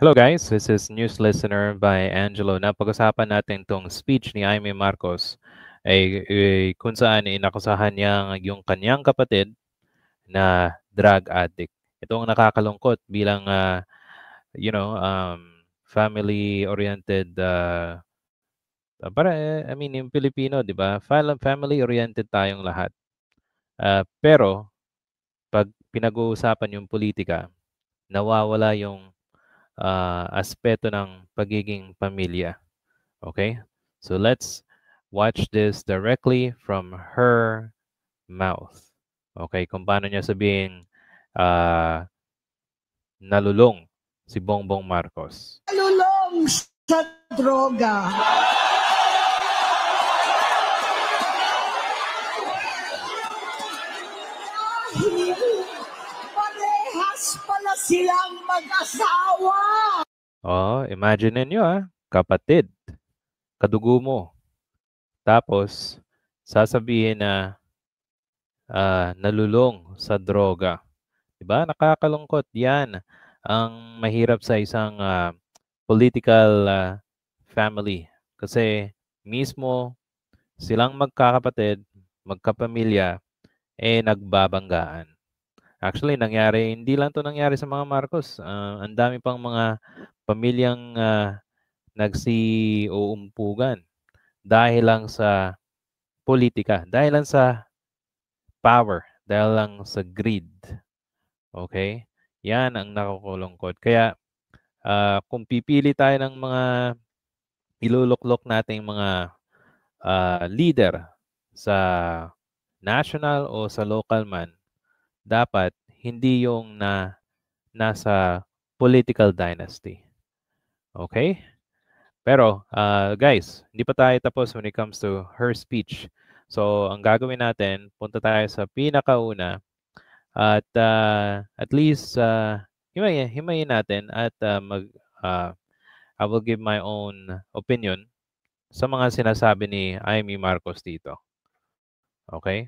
Hello guys, this is News Listener by Angelo. Napag-usapan natin tong speech ni Jaime Marcos kung saan inakusahan niya yung kanyang kapatid na drug addict. Ito ang nakakalungkot bilang family-oriented yung Pilipino, 'di ba? Family-oriented tayong lahat. Pero pag pinag-uusapan yung politika, nawawala yung aspeto ng pagiging pamilya. Okay? So let's watch this directly from her mouth. Okay? Kung paano niya sabihin nalulong si Bongbong Marcos. Nalulong sa droga. Parehas pala silang mag-asawa. Oh, imagine niyo kapatid, kadugo mo. Tapos, sasabihin na nalulong sa droga. Diba? Nakakalungkot. Yan ang mahirap sa isang political family. Kasi mismo silang magkakapatid, magkapamilya, nagbabanggaan. Actually, hindi lang to nangyari sa mga Marcos. Ang dami pang mga pamilyang nagsiuumpugan dahil lang sa politika, dahil lang sa power, dahil lang sa greed. Okay? Yan ang nakakulungkot. Kaya kung pipili tayo ng mga iluluklok nating mga leader sa national o sa local man, dapat hindi yung nasa political dynasty. Okay? Pero guys, hindi pa tayo tapos when it comes to her speech. So, ang gagawin natin, punta tayo sa pinakauna at at least himayin natin at I will give my own opinion sa mga sinasabi ni Amy Marcos dito. Okay?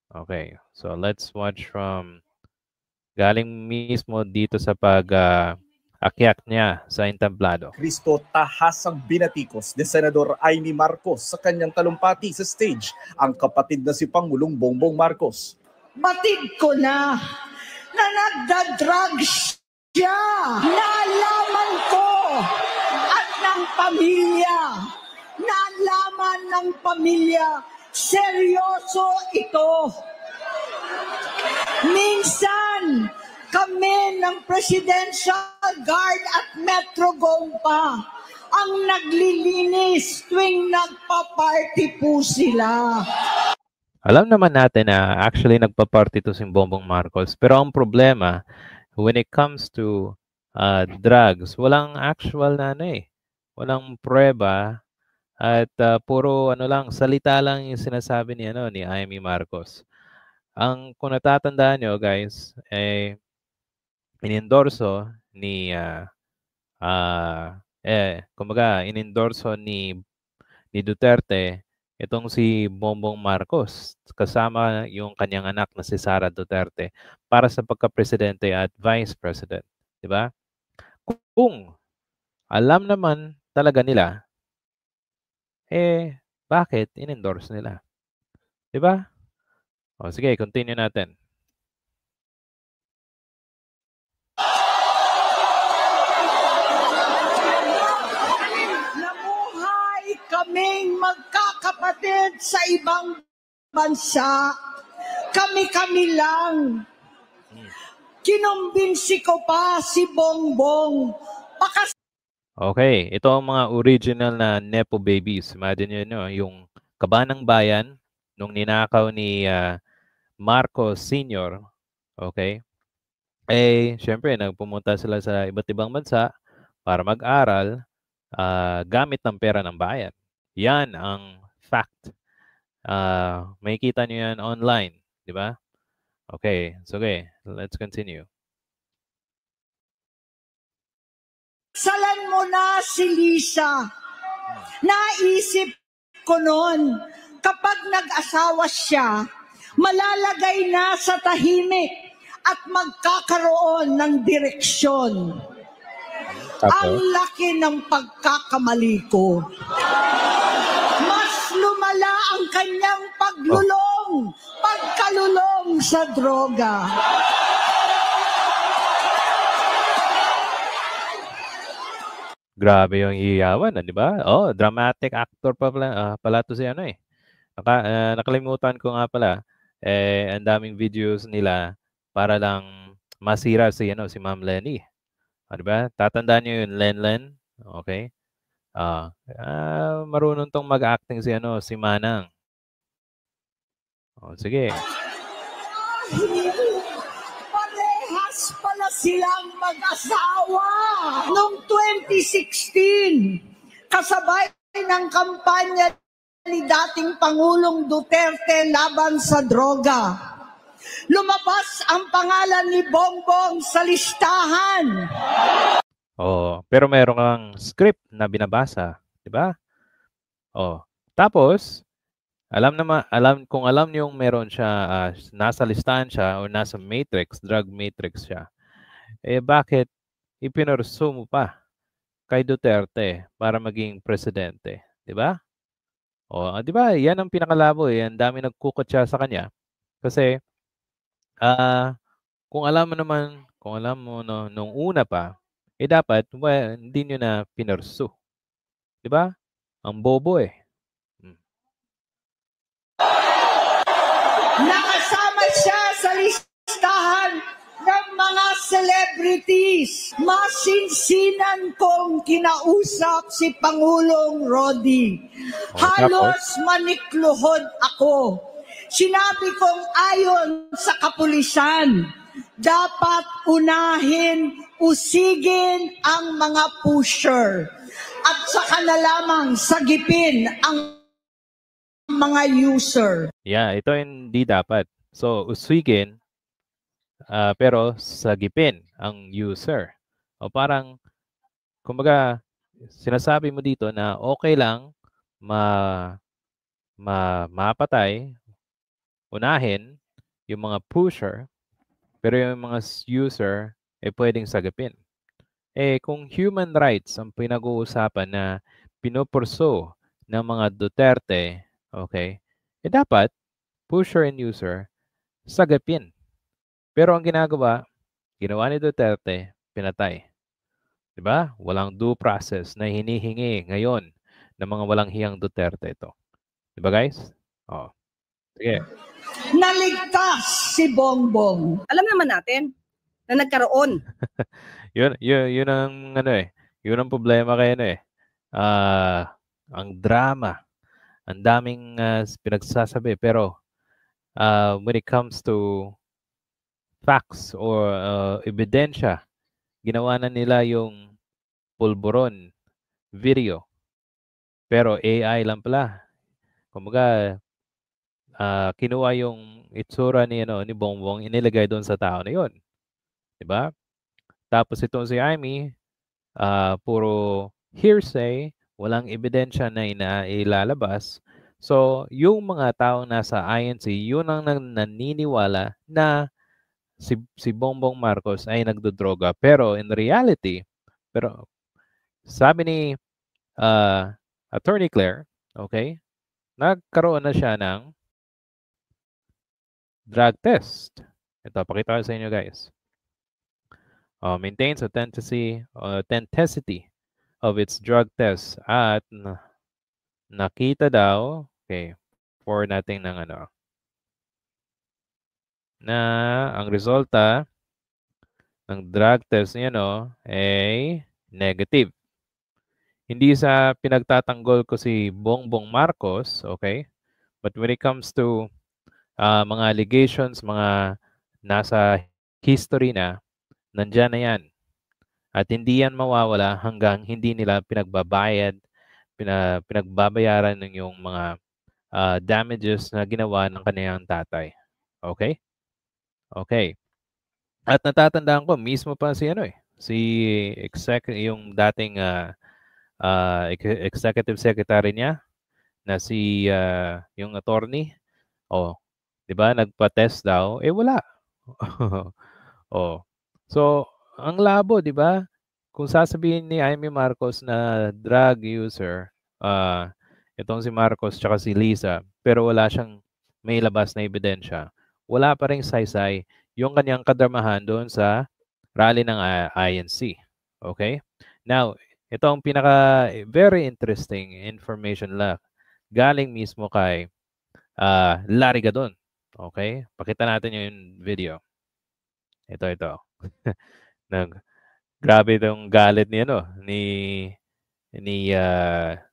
Okay. So let's watch from galing mismo dito sa akyat niya sa entablado. Cristo tahasang binatikos ni Senador Amy Marcos sa kanyang talumpati sa stage ang kapatid na si Pangulong Bongbong Marcos. Batid ko na nagda-drugs siya. Nalaman ko at ng pamilya. Nalaman ng pamilya. Seryoso ito. Minsan, kami ng Presidential Guard at Metro Gompa ang naglilinis tuwing nagpa-party po sila. Alam naman natin na actually nagpa-party to si Bongbong Marcos. Pero ang problema, when it comes to drugs, walang actual walang prueba at puro salita lang yung sinasabi ni Amy Marcos. Kung natatandaan nyo guys, inendorso ni inendorso ni Duterte itong si Bongbong Marcos kasama yung kanyang anak na si Sara Duterte para sa pagka-presidente at vice president, di ba? Kung alam naman talaga nila, bakit in-endorse nila? Di ba? O sige, continue natin. Kaming magkakapatid sa ibang bansa. Kami-kami lang. Kinumbinsi ko pa si Bongbong. Okay, ito ang mga original na Nepo babies. Imagine nyo, yung kabanang bayan nung ninakaw ni Marcos Sr. Okay? Syempre, nagpumunta sila sa iba't ibang bansa para mag-aral gamit ng pera ng bayan. Yan ang fact. Makikita nyo yan online, di ba? Okay, so let's continue. Salan mo na si Lisa. Naisip ko noon, kapag nag-asawa siya, malalagay na sa tahimik at magkakaroon ng direksyon. Ang laki ng pagkakamali ko. Mas lumala ang kanyang pagkalulong sa droga. Grabe yung iyawan, di ba? Oh, dramatic actor pa pala to si ano eh. Nakalimutan ko nga pala, ang daming videos nila para lang masira si Ma'am Lenny. Di ba? Tatandaan niyo yun, Lenlen? Okay? Marunong tong mag-acting si Manang. Oh, sige. Parehas pala silang mag-asawa. Noong 2016, kasabay ng kampanya ni dating Pangulong Duterte laban sa droga, lumabas ang pangalan ni Bongbong sa listahan. Oh, pero meron kang script na binabasa, di ba? Oh, tapos alam niyo yung meron siya, nasa listahan siya o nasa drug matrix siya. Bakit ipinursu mo pa kay Duterte para maging presidente, di ba? O, di ba? Yan ang pinakalabo eh. Ang dami nagkukutya sa kanya. Kasi kung alam mo nung una pa, dapat hindi niyo na pinursu. Di ba? Ang bobo eh. Nakasama siya sa listahan ng mga celebrities. Masinsinan kong kinausap si Pangulong Rodi. Halos manikluhod ako. Sinabi kong ayon sa kapulisan, dapat usigin ang mga pusher at saka na lamang sagipin ang mga user. Yeah, ito hindi dapat. So, usigin, pero sagipin ang user. O parang, kumbaga, sinasabi mo dito na okay lang mapatay, unahin yung mga pusher, pero yung mga user pwedeng sagipin. Kung human rights ang pinag-uusapan na pinupurso ng mga Duterte, okay, dapat pusher and user sagipin. Pero ang ginawa ni Duterte, pinatay. Diba? Walang due process na hinihingi ngayon ng mga walang hiyang Duterte ito. Diba guys? Oh. Sige. Naligtas si Bongbong. Alam naman natin na nagkaroon. yun ang yun ang problema kay ang drama. Ang daming pinagsasabi pero when it comes to facts or ebidensya, ginawa na nila yung pulburon video. Pero AI lang pala. Kumbaga, kinuha yung itsura ni Bongbong, inilagay doon sa tao na yon. 'Di ba? Tapos itong si Amy, puro hearsay, walang ebidensya na ilalabas. So, yung mga taong nasa INC, yun ang naniniwala na si Bongbong Marcos ay nagdodroga. Pero in reality, sabi ni Attorney Claire, okay, nagkaroon na siya ng drug test. Ito, pakita ko sa inyo guys. Maintains authenticity of its drug test at nakita daw, okay, for natin ng na ang resulta ng drug test niya ay negative. Hindi sa pinagtatanggol ko si Bongbong Marcos, okay? But when it comes to mga allegations, mga nasa history na, nandyan na yan. At hindi yan mawawala hanggang hindi nila pinagbabayaran ng yung mga damages na ginawa ng kanyang tatay. Okay? Okay. At natatandaan ko, mismo pa si yung dating executive secretary niya na si yung attorney. Di ba? Nagpa-test daw. Wala. So, ang labo, di ba? kung sasabihin ni Amy Marcos na drug user, itong si Marcos tsaka si Lisa, pero wala siyang may labas na ebidensya, wala pa rin saysay yung kanyang kadramahan doon sa rally ng INC. Okay? Now, ito ang pinaka very interesting information lang. Galing mismo kay Larry Gadon. Okay? Pakita natin yung video. Ito. Grabe itong galit ni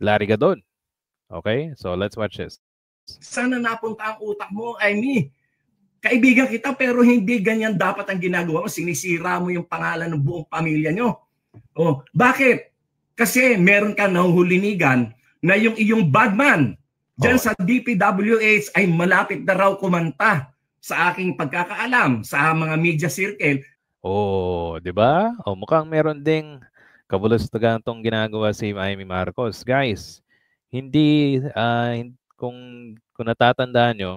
Larry Gadon. Okay? So, let's watch this. Sana napunta ang utak mo, Amy. Kaibigan kita pero hindi ganyan dapat ang ginagawa mo. Sinisira mo yung pangalan ng buong pamilya nyo. Oh, bakit? Kasi meron ka nahuhulinigan na yung iyong bagman dyan sa DPWH ay malapit na raw kumanta sa aking pagkakaalam sa mga media circle. Oh, di ba? Oh, mukhang meron ding kabulustugan tong ginagawa si Amy Marcos. Guys, hindi kung natatandaan nyo,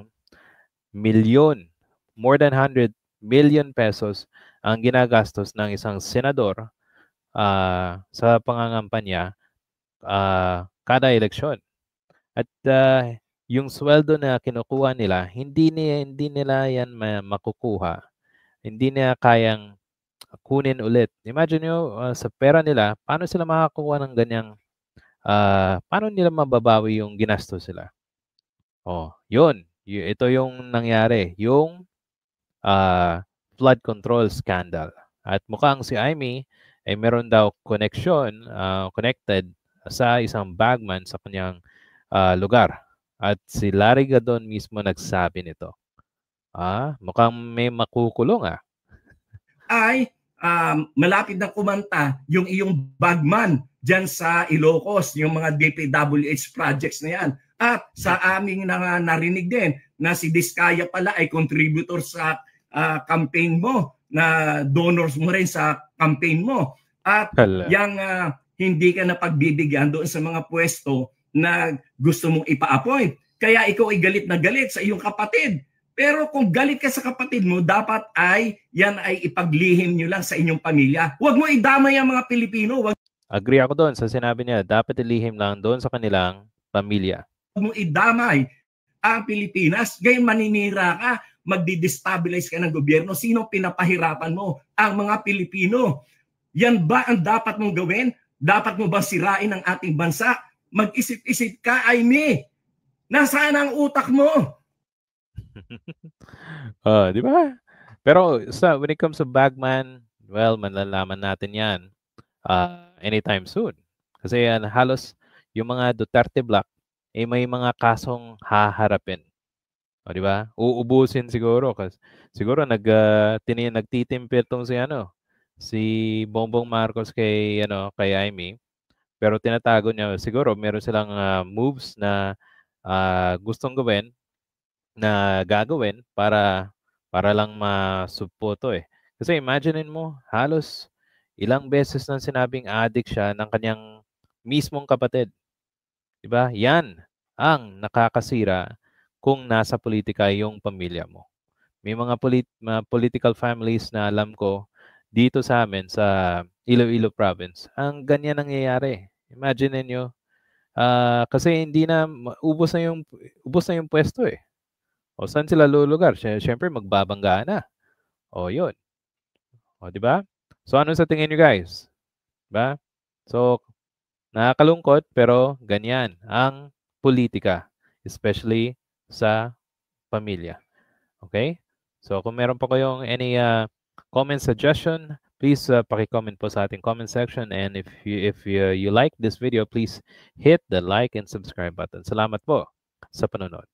more than 100 million pesos ang ginagastos ng isang senador sa pangangampanya kada eleksyon. At yung sweldo na kinukuha nila, hindi nila yan makukuha. Hindi nila kayang kunin ulit. Imagine nyo, sa pera nila, paano sila makakuha ng ganyang, paano nila mababawi yung ginastos sila? Oh, yun. Ito yung nangyari, yung flood control scandal. At mukhang si Amy ay meron daw connected sa isang bagman sa kanyang lugar. At si Larry Gadon mismo nagsabi nito. Mukhang may makukulong Ay malapit na kumanta yung iyong bagman dyan sa Ilocos, yung mga DPWH projects na yan. At sa aming narinig din na si Diskaya pala ay contributor sa campaign mo, na donors mo rin sa campaign mo. At yung hindi ka napagbibigyan doon sa mga pwesto na gusto mong ipa-appoint. Kaya ikaw ay galit na galit sa iyong kapatid. Pero kung galit ka sa kapatid mo, dapat yan ay ipaglihim nyo lang sa inyong pamilya. Huwag mo idamay ang mga Pilipino. Agree ako doon sa sinabi niya. Dapat ilihim lang doon sa kanilang pamilya. Huwag mo idamay ang Pilipinas. Gayong maninira ka, magdi-destabilize ka ng gobyerno. Sino pinapahirapan mo? Ang mga Pilipino. Yan ba ang dapat mong gawin? Dapat mo ba sirain ang ating bansa? Mag-isip-isip ka, Amy. Nasaan ang utak mo? Di ba? Pero when it comes to bagman, well, malalaman natin yan anytime soon. Kasi halos yung mga Duterte block may mga kasong haharapin. Di ba? Uubusin siguro kasi siguro nagtitimpir tong si Bongbong Marcos kay Amy. Pero tinatago niya siguro meron silang moves na gustong gawin na gagawin para lang masupoto Kasi imaginein mo, halos ilang beses nang sinabing addict siya ng kanyang mismong kapatid. Diba? Yan ang nakakasira kung nasa politika yung pamilya mo. May mga political families na alam ko dito sa amin sa Iloilo province. Ang ganyan nangyayari. Imagine niyo kasi hindi na ubos na yung pwesto O saan sila lulugar? Siyempre magbabangga na. O yun. O di ba? So ano sa tingin niyo guys? Diba? So nakakalungkot pero ganyan ang politika, especially sa pamilya. Okay? So kung meron pa kayong any comment suggestion, please paki-comment po sa ating comment section, and if you like this video, please hit the like and subscribe button. Salamat po sa panonood.